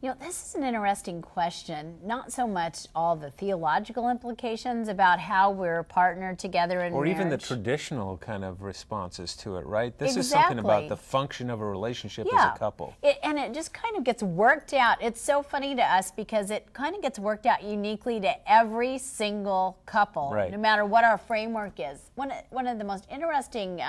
This is an interesting question. Not so much all the theological implications about how we're partnered together in Or marriage. even the traditional kind of responses to it, right? This is Exactly. something about the function of a relationship as a couple. And it just kind of gets worked out. It's so funny to us because it kind of gets worked out uniquely to every single couple, Right. no matter what our framework is. One of the most interesting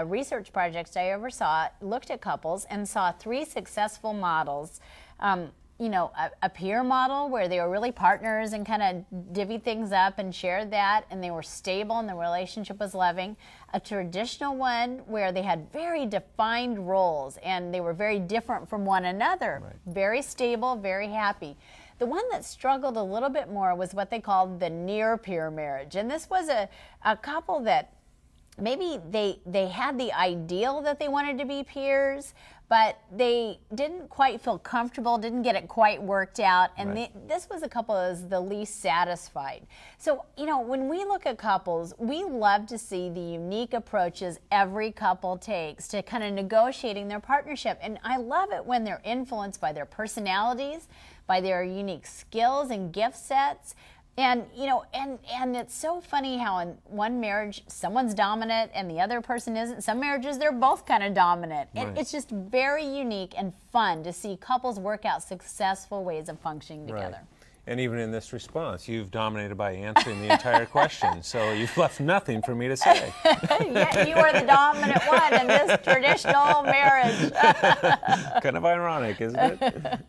research projects I ever saw looked at couples and saw 3 successful models. A peer model where they were really partners and kind of divvy things up and shared that, and they were stable and the relationship was loving. A traditional one where they had very defined roles and they were very different from one another. Right. Very stable, very happy. The one that struggled a little bit more was what they called the near peer marriage. And this was a couple that maybe they had the ideal that they wanted to be peers, but they didn't quite feel comfortable, didn't get it quite worked out, and Right. this was a couple that was the least satisfied. So, when we look at couples, we love to see the unique approaches every couple takes to kind of negotiating their partnership. And I love it when they're influenced by their personalities, by their unique skills and gift sets. And it's so funny how in one marriage someone's dominant and the other person isn't. Some marriages they're both kind of dominant. Right. It's just very unique and fun to see couples work out successful ways of functioning together. Right. And even in this response, you've dominated by answering the entire question, so you've left nothing for me to say. Yeah, you are the dominant one in this traditional marriage. Kind of ironic, isn't it?